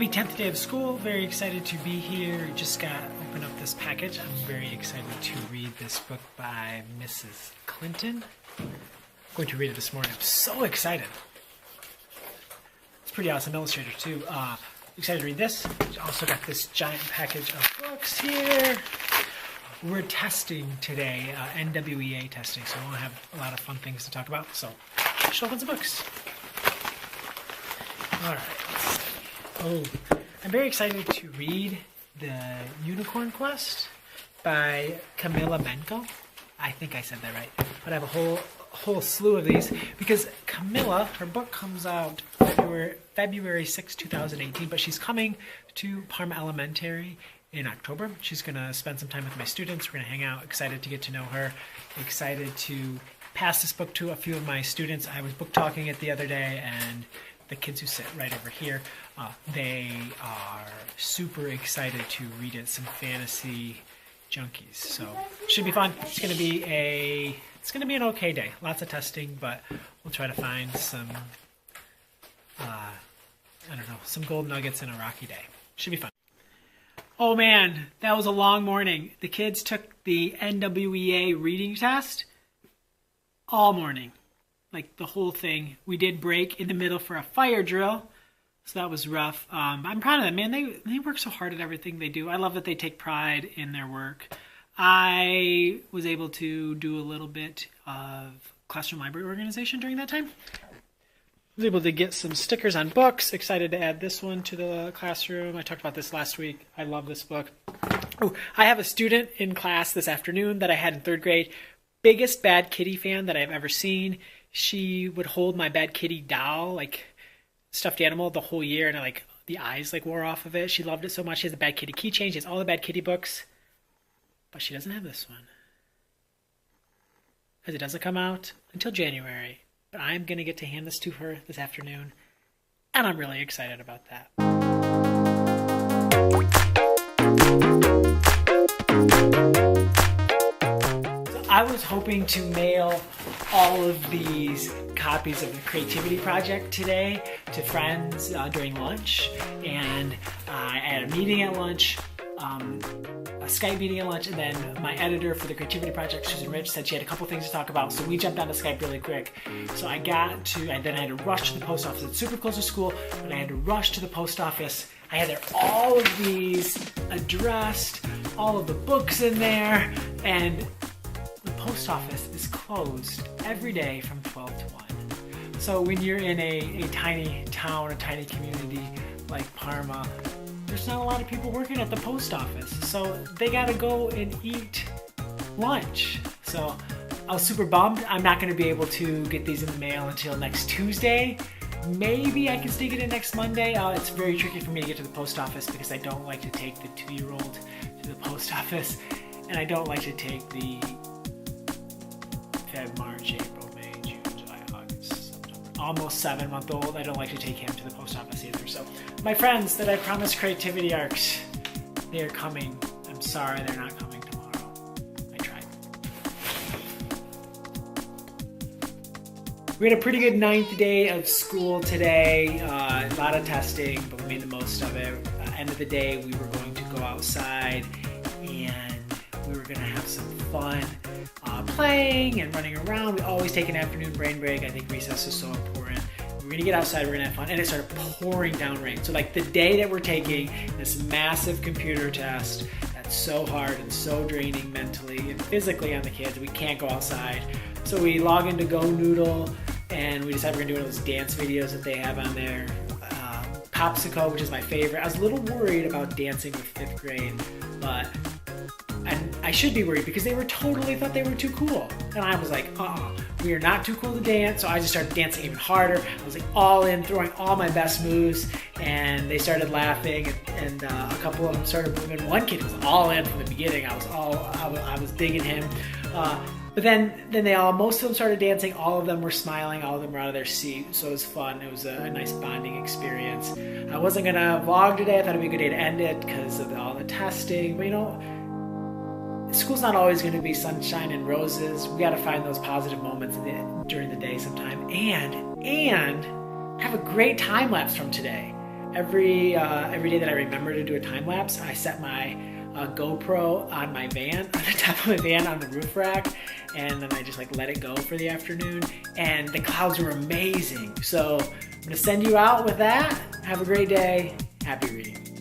Happy 10th day of school. Very excited to be here. Just got open up this package. I'm very excited to read this book by Mrs. Clinton. I'm going to read it this morning. I'm so excited. It's pretty awesome illustrator too. Excited to read this. Also got this giant package of books here. We're testing today, NWEA testing, so we'll have a lot of fun things to talk about. So, should open some books. All right. Oh, I'm very excited to read The Unicorn Quest by Camilla Menko. I think I said that right. But I have a whole slew of these because Camilla, her book comes out February 6, 2018, but she's coming to Parma Elementary in October. She's going to spend some time with my students. We're going to hang out. Excited to get to know her. Excited to pass this book to a few of my students. I was book talking it the other day, and the kids who sit right over here, they are super excited to read it. Some fantasy junkies, so should be fun. It's gonna be an okay day. Lots of testing, but we'll try to find some some gold nuggets in a rocky day. Should be fun. Oh man, that was a long morning. The kids took the NWEA reading test all morning. Like the whole thing. We did break in the middle for a fire drill, so that was rough. I'm proud of them, man. They work so hard at everything they do. I love that they take pride in their work. I was able to do a little bit of classroom library organization during that time. I was able to get some stickers on books. Excited to add this one to the classroom. I talked about this last week. I love this book. Oh, I have a student in class this afternoon that I had in 3rd grade. Biggest Bad Kitty fan that I've ever seen. She would hold my Bad Kitty doll, like stuffed animal, the whole year, and the eyes wore off of it. She loved it so much. She has a Bad Kitty keychain. She has all the Bad Kitty books, but she doesn't have this one because it doesn't come out until January. But I'm gonna get to hand this to her this afternoon, and I'm really excited about that. I was hoping to mail all of these copies of the Creativity Project today to friends during lunch, and I had a meeting at lunch, a Skype meeting at lunch, and then my editor for the Creativity Project, Susan Rich, said she had a couple things to talk about, so we jumped onto Skype really quick. So I then I had to rush to the post office. It's super close to school, but I had to rush to the post office. I had all of these addressed, all of the books in there, and the post office is closed every day from 12 to 1. So when you're in a tiny town, a tiny community like Parma, there's not a lot of people working at the post office. So they gotta go and eat lunch. So I was super bummed. I'm not gonna be able to get these in the mail until next Tuesday. Maybe I can sneak it in next Monday. It's very tricky for me to get to the post office because I don't like to take the 2-year-old to the post office, and I don't like to take the Feb, March, April, May, June, July, August, September. Almost 7-month-old. I don't like to take him to the post office either. So my friends that I promised creativity arcs, they are coming. I'm sorry they're not coming tomorrow. I tried. We had a pretty good 9th day of school today. A lot of testing, but we made the most of it. End of the day, we were going to go outside and we were going to have some fun. Playing and running around. We always take an afternoon brain break. I think recess is so important. We're gonna get outside, we're gonna have fun, and it started pouring down rain. So the day that we're taking this massive computer test that's so hard and so draining mentally and physically on the kids, we can't go outside. So we log into Go Noodle and we decide we're gonna do one of those dance videos that they have on there. Popsicle, which is my favorite. I was a little worried about dancing with 5th grade, but and I should be worried because they thought they were too cool. And I was like, we are not too cool to dance. So I just started dancing even harder. I was all in, throwing all my best moves, and they started laughing, and a couple of them started moving. One kid was all in from the beginning. I was digging him. But then most of them started dancing. All of them were smiling. All of them were out of their seat. So it was fun. It was a nice bonding experience. I wasn't gonna vlog today. I thought it'd be a good day to end it because of all the testing. But school's not always going to be sunshine and roses. We got to find those positive moments during the day sometime, and have a great time lapse from today. every day that I remember to do a time lapse, I set my GoPro on my van, on the top of my van on the roof rack, and then I just like let it go for the afternoon, and the clouds were amazing. So I'm gonna send you out with that. Have a great day. Happy reading.